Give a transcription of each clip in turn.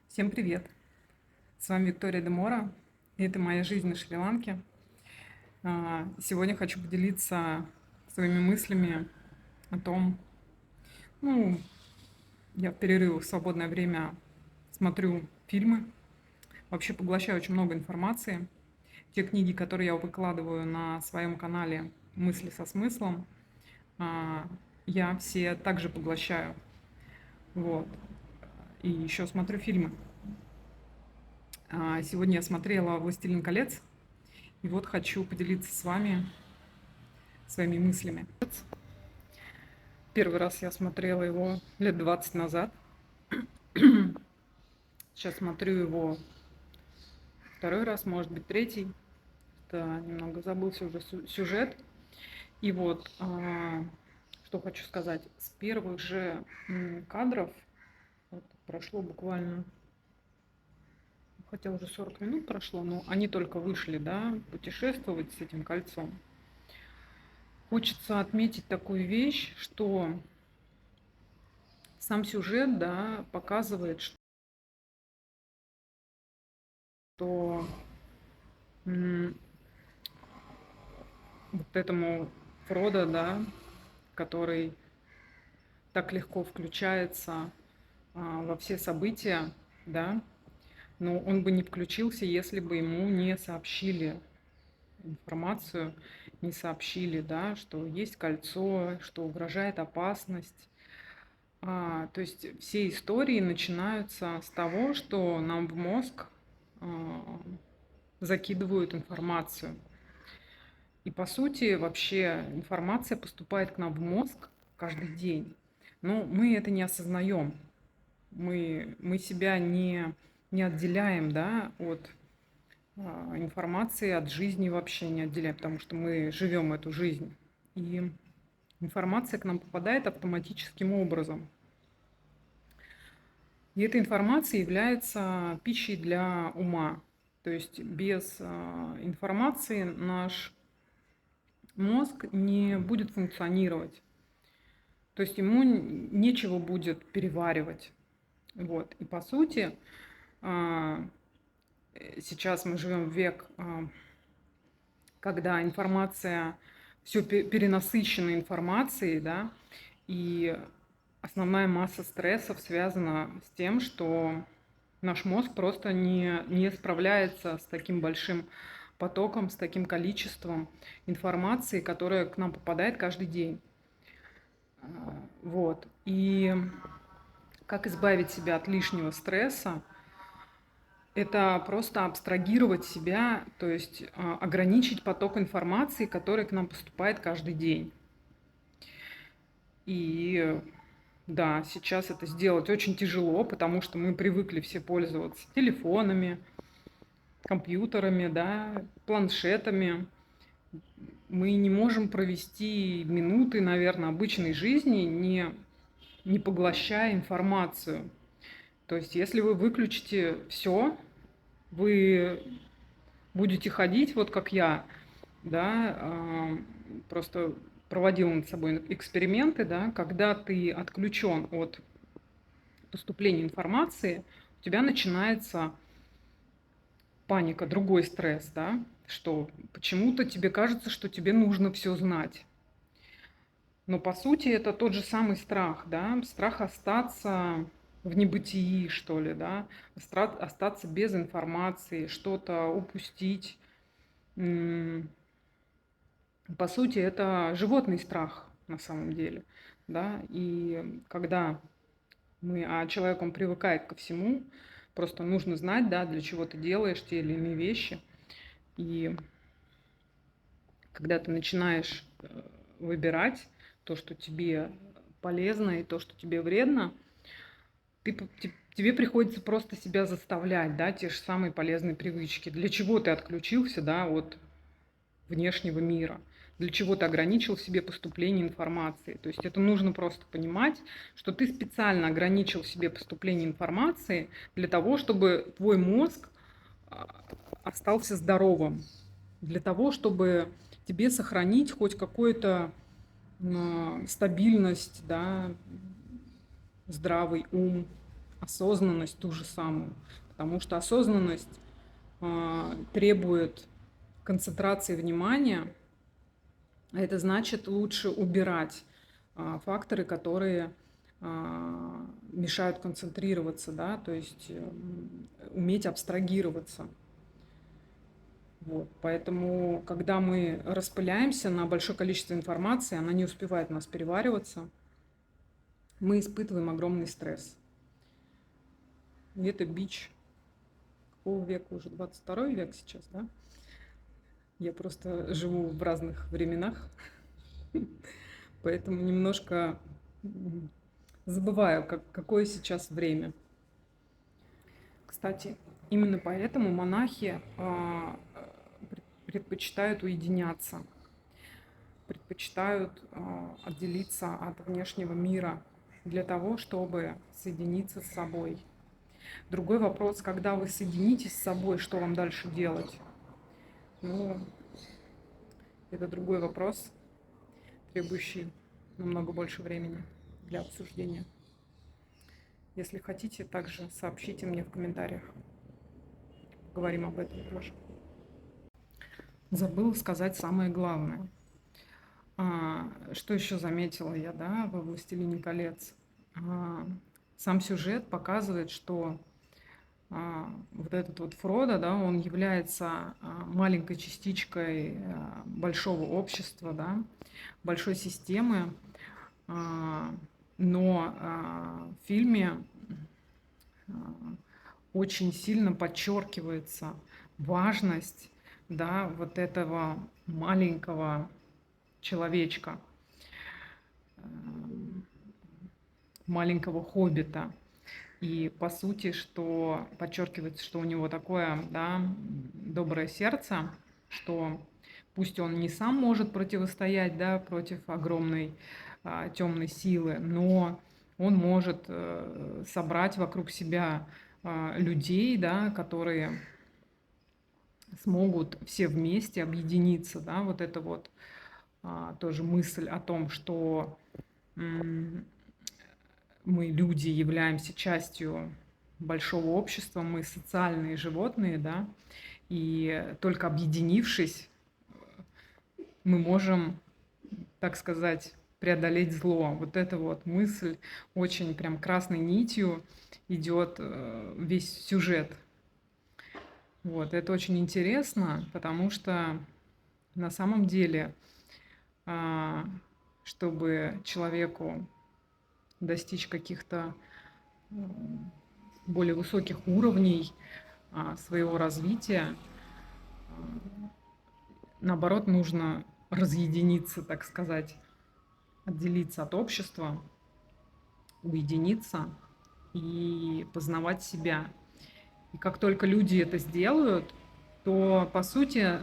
Всем привет! С вами Виктория Демора, и это моя жизнь на Шри-Ланке. Сегодня хочу поделиться своими мыслями о том, ну, я в перерывах в свободное время смотрю фильмы, вообще поглощаю очень много информации. Те книги, которые я выкладываю на своем канале «Мысли со смыслом», я все также поглощаю. Вот. И еще смотрю фильмы. Сегодня я смотрела «Властелин колец», и вот хочу поделиться с вами своими мыслями. Первый раз я смотрела его лет 20 назад. Сейчас смотрю его второй раз, может быть, третий. Это немного забылся уже сюжет. И вот, что хочу сказать. С первых же кадров, вот, прошло буквально, хотя уже 40 минут прошло, но они только вышли, да, путешествовать с этим кольцом. Хочется отметить такую вещь, что сам сюжет, да, показывает, что вот этому Фродо, да, который так легко включается во все события, да, но он бы не включился, если бы ему не сообщили информацию, не сообщили, да, что есть кольцо, что угрожает опасность. То есть все истории начинаются с того, что нам в мозг закидывают информацию. И по сути вообще информация поступает к нам в мозг каждый день. Но мы это не осознаем. Мы себя не отделяем, да, от информации, от жизни вообще не отделяем, потому что мы живем эту жизнь. И информация к нам попадает автоматическим образом. И эта информация является пищей для ума. То есть без информации наш мозг не будет функционировать. То есть ему нечего будет переваривать. Вот. И по сути, сейчас мы живем в век, когда информация, все перенасыщена информацией, да, и основная масса стрессов связана с тем, что наш мозг просто не справляется с таким большим потоком, с таким количеством информации, которая к нам попадает каждый день. Вот. И как избавить себя от лишнего стресса? Это просто абстрагировать себя, то есть ограничить поток информации, который к нам поступает каждый день. И да, сейчас это сделать очень тяжело, потому что мы привыкли все пользоваться телефонами, компьютерами, да, планшетами. Мы не можем провести минуты, наверное, обычной жизни, не поглощая информацию. То есть, если вы выключите все, вы будете ходить, вот как я, да, просто проводила над собой эксперименты, да, когда ты отключен от поступления информации, у тебя начинается паника, другой стресс, да, что почему-то тебе кажется, что тебе нужно все знать. Но по сути это тот же самый страх, да, страх остаться в небытии, что ли, да, остаться без информации, что-то упустить. По сути, это животный страх на самом деле, да, и когда человек, он привыкает ко всему, просто нужно знать, да, для чего ты делаешь те или иные вещи, и когда ты начинаешь выбирать то, что тебе полезно и то, что тебе вредно, тебе приходится просто себя заставлять, да, те же самые полезные привычки. Для чего ты отключился, да, от внешнего мира? Для чего ты ограничил себе поступление информации? То есть это нужно просто понимать, что ты специально ограничил себе поступление информации для того, чтобы твой мозг остался здоровым, для того, чтобы тебе сохранить хоть какую-то стабильность, да, здравый ум, осознанность ту же самую. Потому что осознанность требует концентрации внимания, а это значит лучше убирать факторы, которые мешают концентрироваться, да, то есть уметь абстрагироваться. Вот. Поэтому, когда мы распыляемся на большое количество информации, она не успевает у нас перевариваться, мы испытываем огромный стресс. И это бич какого века уже? 22 век сейчас, да? Я просто живу в разных временах, поэтому немножко забываю, какое сейчас время. Кстати, именно поэтому монахи предпочитают уединяться, предпочитают отделиться от внешнего мира для того, чтобы соединиться с собой. Другой вопрос, когда вы соединитесь с собой, что вам дальше делать? Ну, это другой вопрос, требующий намного больше времени для обсуждения. Если хотите, также сообщите мне в комментариях. Поговорим об этом тоже. Забыла сказать самое главное. Что еще заметила я, да, во «Властелине колец»? Сам сюжет показывает, что вот этот вот Фродо, да, он является маленькой частичкой большого общества, да, большой системы, но в фильме очень сильно подчеркивается важность, да, вот этого маленького человечка, маленького хоббита. И по сути, что подчеркивается, что у него такое, да, доброе сердце, что пусть он не сам может противостоять, да, против огромной темной силы, но он может собрать вокруг себя людей, да, которые смогут все вместе объединиться, да, вот это вот тоже мысль о том, что мы, люди, являемся частью большого общества, мы социальные животные, да, и только объединившись, мы можем, так сказать, преодолеть зло. Вот эта вот мысль очень прям красной нитью идет весь сюжет. Вот, это очень интересно, потому что на самом деле, чтобы человеку достичь каких-то более высоких уровней своего развития, наоборот, нужно разъединиться, так сказать, отделиться от общества, уединиться и познавать себя. И как только люди это сделают, то, по сути,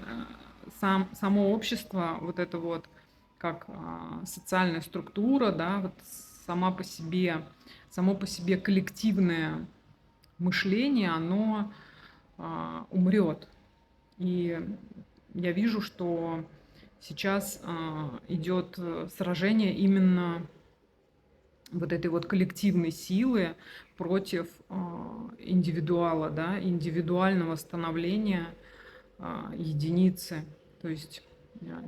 само общество, вот это вот как социальная структура, да, вот само по себе коллективное мышление, оно умрет. И я вижу, что сейчас идет сражение именно вот этой вот коллективной силы против индивидуала, да, индивидуального становления единицы. То есть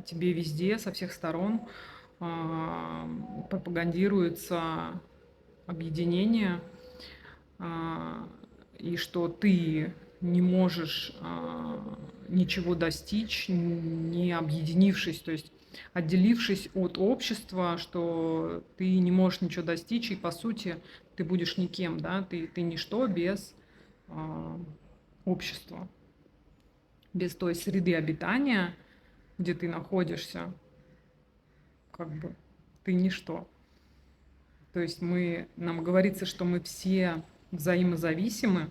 тебе везде, со всех сторон пропагандируется объединение, и что ты не можешь ничего достичь, не объединившись, то есть отделившись от общества, что ты не можешь ничего достичь, и по сути ты будешь никем, да, ты ничто без общества, без той среды обитания, где ты находишься, как бы ты ничто. То есть нам говорится, что мы все взаимозависимы,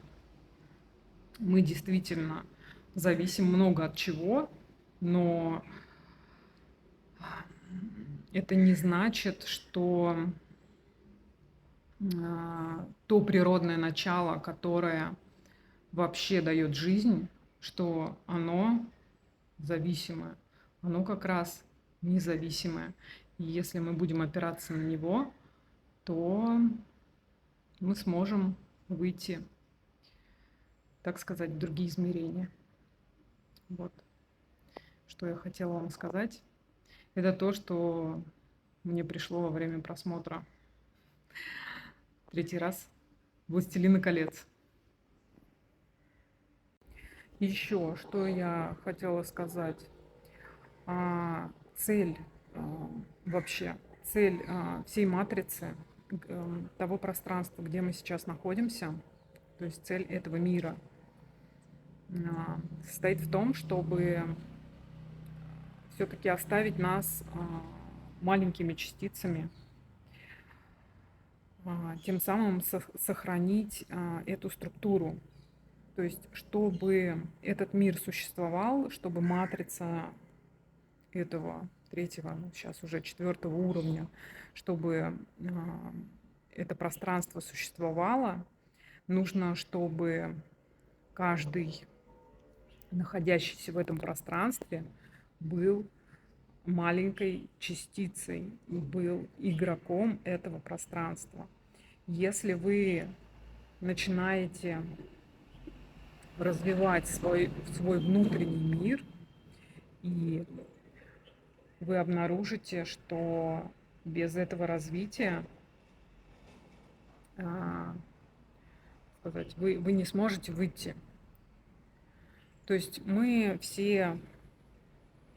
мы действительно зависим много от чего, но это не значит, что то природное начало, которое вообще дает жизнь, что оно зависимое, оно как раз независимое. И если мы будем опираться на него, то мы сможем выйти, так сказать, в другие измерения. Вот, что я хотела вам сказать. Это то, что мне пришло во время просмотра третий раз «Властелина колец». Еще что я хотела сказать. Цель вообще, цель всей матрицы, того пространства, где мы сейчас находимся, то есть цель этого мира, состоит в том, чтобы все-таки оставить нас маленькими частицами, тем самым сохранить эту структуру. То есть, чтобы этот мир существовал, чтобы матрица этого третьего, сейчас уже четвертого уровня, чтобы это пространство существовало, нужно, чтобы каждый, находящийся в этом пространстве, был маленькой частицей, был игроком этого пространства. Если вы начинаете развивать свой внутренний мир, и вы обнаружите, что без этого развития вы не сможете выйти. То есть мы все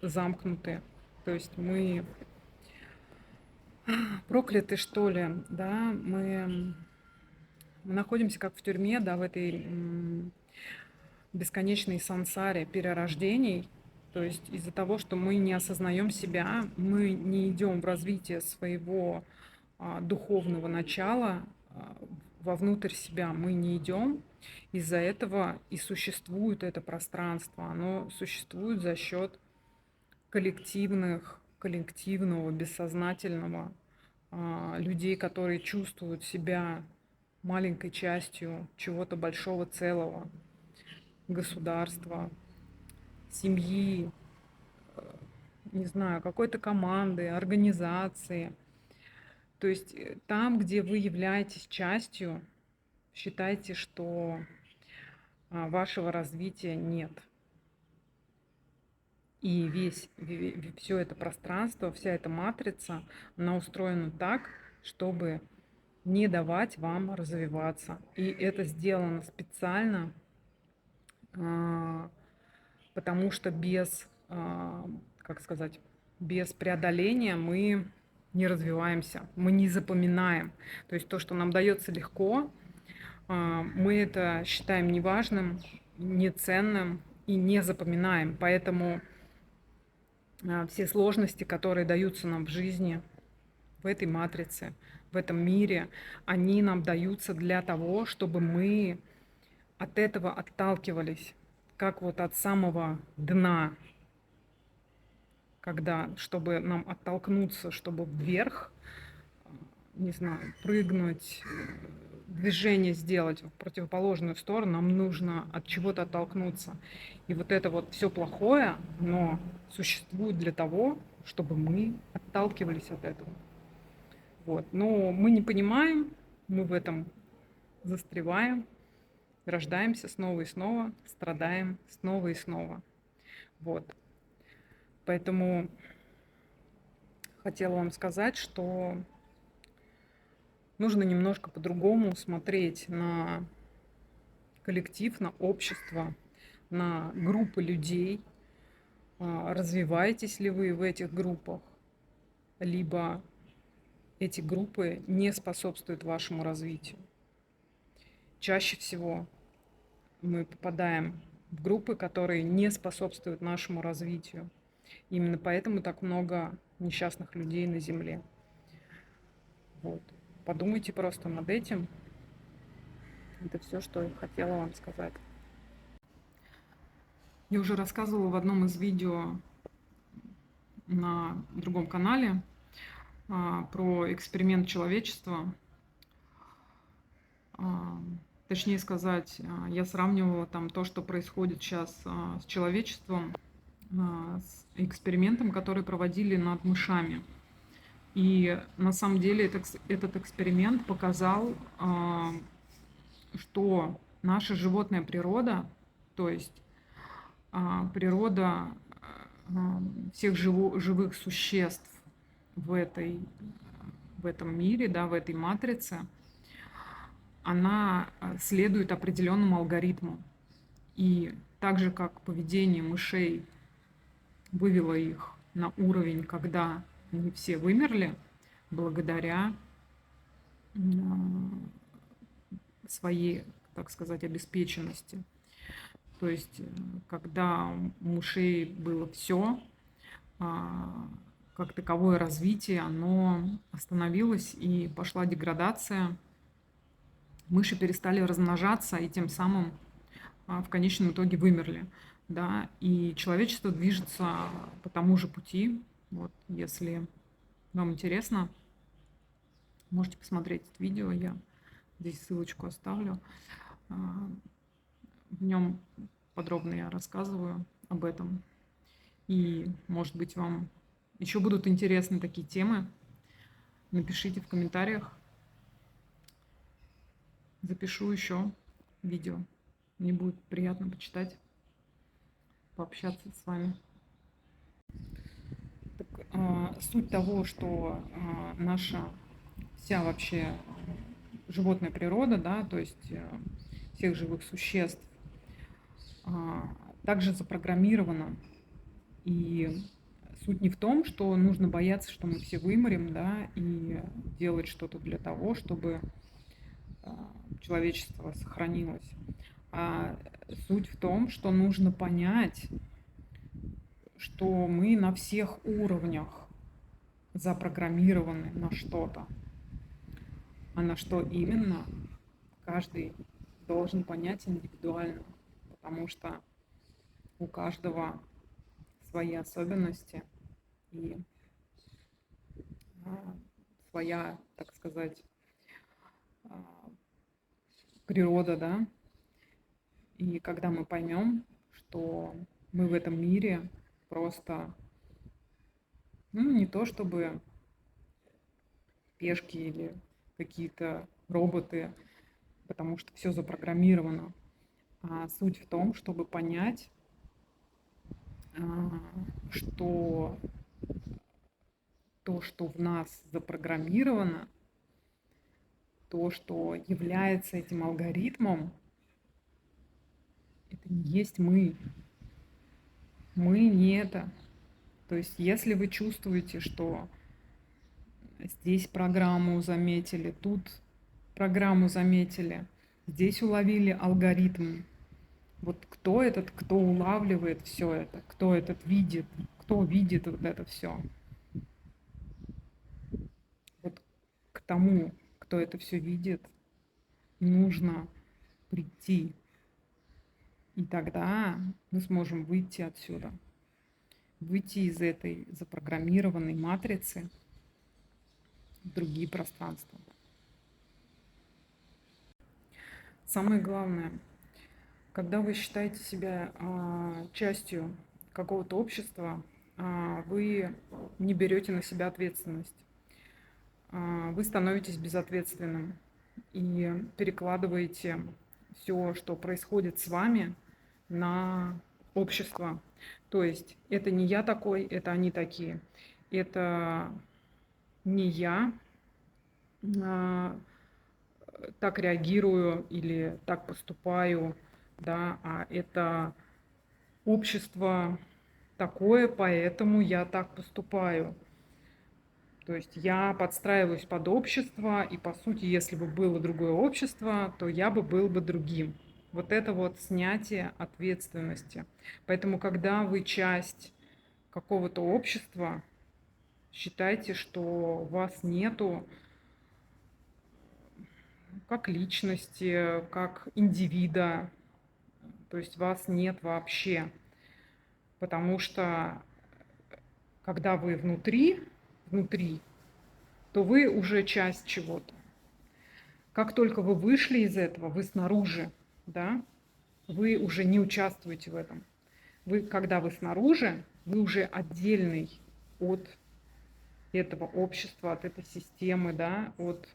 замкнуты, то есть мы прокляты, что ли, да, мы находимся как в тюрьме, да, в этой бесконечной сансаре перерождений. То есть из-за того, что мы не осознаем себя, мы не идем в развитие своего духовного начала, вовнутрь себя мы не идем. Из-за этого и существует это пространство. Оно существует за счет коллективного, бессознательного людей, которые чувствуют себя маленькой частью чего-то большого целого, государства, семьи, не знаю, какой-то команды, организации. То есть там, где вы являетесь частью, считайте, что вашего развития нет. И все это пространство, вся эта матрица, она устроена так, чтобы не давать вам развиваться. И это сделано специально, потому что без преодоления мы не развиваемся, мы не запоминаем. То есть то, что нам дается легко, мы это считаем неважным, неценным и не запоминаем. Поэтому все сложности, которые даются нам в жизни, в этой матрице, в этом мире, они нам даются для того, чтобы мы от этого отталкивались, как вот от самого дна, чтобы нам оттолкнуться, чтобы вверх, не знаю, прыгнуть, движение сделать в противоположную сторону, нам нужно от чего-то оттолкнуться. И вот это вот все плохое, оно существует для того, чтобы мы отталкивались от этого. Вот. Но мы не понимаем, мы в этом застреваем, рождаемся снова и снова, страдаем снова и снова. Вот. Поэтому хотела вам сказать, что нужно немножко по-другому смотреть на коллектив, на общество, на группы людей. Развиваетесь ли вы в этих группах, либо эти группы не способствуют вашему развитию. Чаще всего мы попадаем в группы, которые не способствуют нашему развитию. Именно поэтому так много несчастных людей на Земле. Вот. Подумайте просто над этим. Это все, что я хотела вам сказать. Я уже рассказывала в одном из видео на другом канале про эксперимент человечества. Точнее сказать, я сравнивала там то, что происходит сейчас с человечеством, с экспериментом, который проводили над мышами. И на самом деле этот эксперимент показал, что наша животная природа, то есть природа всех живых существ в этом мире, да, в этой матрице, она следует определенному алгоритму. И так же, как поведение мышей вывело их на уровень, когда они все вымерли, благодаря своей, так сказать, обеспеченности. То есть, когда у мышей было все, как таковое развитие, оно остановилось и пошла деградация. Мыши перестали размножаться и тем самым в конечном итоге вымерли. Да? И человечество движется по тому же пути. Вот, если вам интересно, можете посмотреть это видео, я здесь ссылочку оставлю. В нем подробно я рассказываю об этом. И, может быть, вам еще будут интересны такие темы. Напишите в комментариях. Запишу еще видео. Мне будет приятно почитать, пообщаться с вами. Так, суть того, что наша вся вообще животная природа, да, то есть всех живых существ, также запрограммирована. И суть не в том, что нужно бояться, что мы все вымрем, да, и делать что-то для того, чтобы человечество сохранилось. А суть в том, что нужно понять, что мы на всех уровнях запрограммированы на что-то. А на что именно, каждый должен понять индивидуально, потому что у каждого свои особенности и своя, так сказать, природа, да. И когда мы поймем, что мы в этом мире просто, не то чтобы пешки или какие-то роботы, потому что все запрограммировано, а суть в том, чтобы понять, что то, что в нас запрограммировано, то, что является этим алгоритмом, это не есть мы. Мы не это. То есть, если вы чувствуете, что здесь программу заметили, тут программу заметили, здесь уловили алгоритм, вот кто этот, кто улавливает все это, кто этот видит, кто видит вот это все. Вот к тому, кто это все видит, нужно прийти. И тогда мы сможем выйти отсюда, выйти из этой запрограммированной матрицы в другие пространства. Самое главное, когда вы считаете себя частью какого-то общества, вы не берете на себя ответственность. Вы становитесь безответственным и перекладываете все, что происходит с вами, на общество. То есть это не я такой, это они такие. Это не я так реагирую или так поступаю, да, а это общество такое, поэтому я так поступаю. То есть я подстраиваюсь под общество, и по сути, если бы было другое общество, то я бы был бы другим. Вот это вот снятие ответственности. Поэтому, когда вы часть какого-то общества, считайте, что вас нету как личности, как индивида, то есть вас нет вообще. Потому что когда вы внутри, то вы уже часть чего-то. Как только вы вышли из этого, вы снаружи, да, вы уже не участвуете в этом. Когда вы снаружи, вы уже отдельный от этого общества, от этой системы, да, от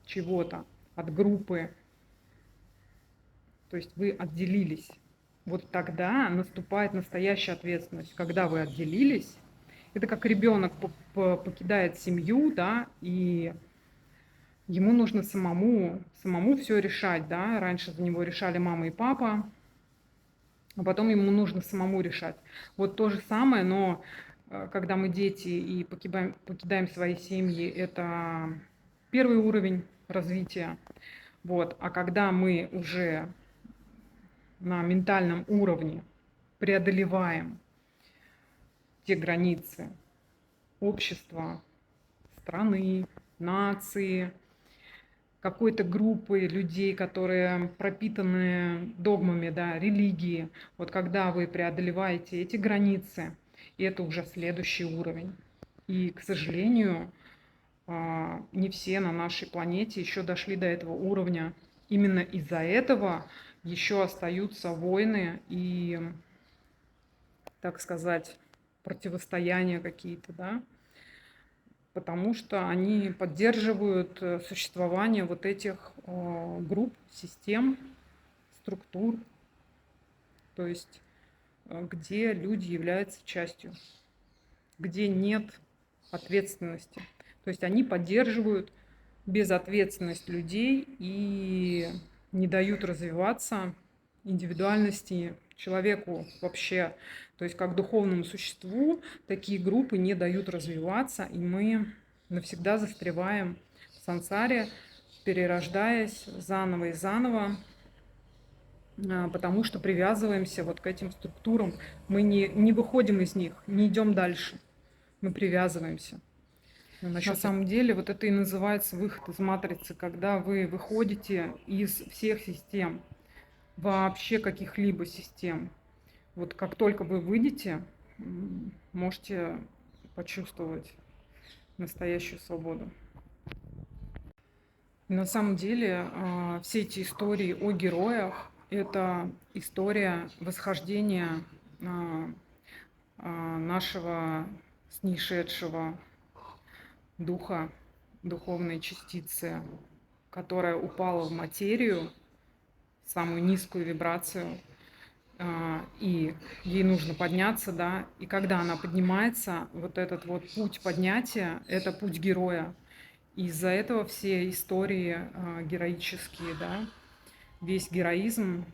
чего-то, от группы. То есть вы отделились. Вот тогда наступает настоящая ответственность. Когда вы отделились, это как ребенок покидает семью, да, и ему нужно самому все решать, да. Раньше за него решали мама и папа, а потом ему нужно самому решать. Вот то же самое, но когда мы дети и покидаем свои семьи, это первый уровень развития. Вот. А когда мы уже на ментальном уровне преодолеваем те границы общества, страны, нации, какой-то группы людей, которые пропитаны догмами, да, религии. Вот когда вы преодолеваете эти границы, это уже следующий уровень. И, к сожалению, не все на нашей планете еще дошли до этого уровня. Именно из-за этого еще остаются войны и, так сказать, противостояния какие-то, да, потому что они поддерживают существование вот этих групп, систем, структур, то есть где люди являются частью, где нет ответственности. То есть они поддерживают безответственность людей и не дают развиваться индивидуальности человеку вообще. То есть как духовному существу такие группы не дают развиваться, и мы навсегда застреваем в сансаре, перерождаясь заново и заново, потому что привязываемся вот к этим структурам. Мы не выходим из них, не идем дальше, мы привязываемся. На самом деле вот это и называется выход из матрицы, когда вы выходите из всех систем, вообще каких-либо систем. Вот как только вы выйдете, можете почувствовать настоящую свободу. И на самом деле все эти истории о героях – это история восхождения нашего снишедшего духа, духовной частицы, которая упала в материю, в самую низкую вибрацию, и ей нужно подняться, да, и когда она поднимается, вот этот вот путь поднятия – это путь героя. Из-за этого все истории героические, да, весь героизм,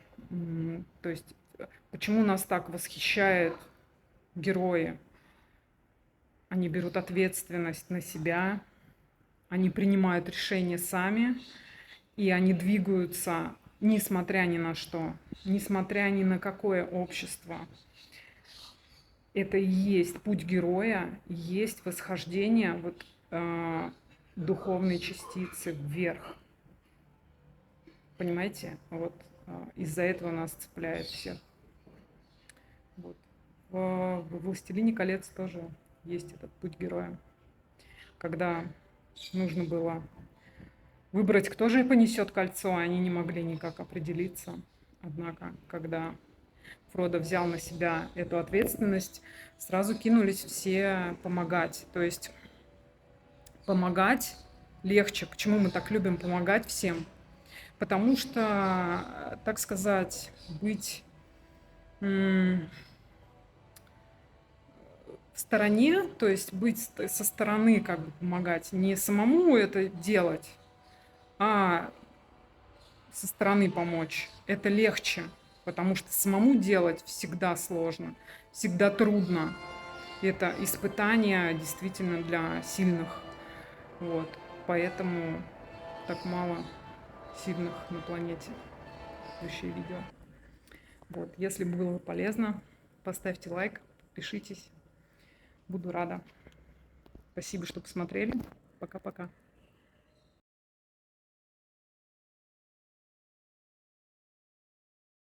то есть почему нас так восхищают герои? Они берут ответственность на себя, они принимают решения сами, и они двигаются несмотря ни на что, несмотря ни на какое общество. Это и есть путь героя, есть восхождение вот, духовной частицы вверх. Понимаете? Вот из-за этого нас цепляет всех. Вот. В «Властелине колец» тоже есть этот путь героя. Когда нужно было выбрать, кто же понесет кольцо, они не могли никак определиться. Однако, когда Фродо взял на себя эту ответственность, сразу кинулись все помогать. То есть помогать легче. Почему мы так любим помогать всем? Потому что, так сказать, быть в стороне, то есть быть со стороны, как бы помогать, не самому это делать, а со стороны помочь. Это легче, потому что самому делать всегда сложно, всегда трудно. Это испытание действительно для сильных. Вот. Поэтому так мало сильных на планете. Следующее видео. Вот. Если было полезно, поставьте лайк, подпишитесь. Буду рада. Спасибо, что посмотрели. Пока-пока.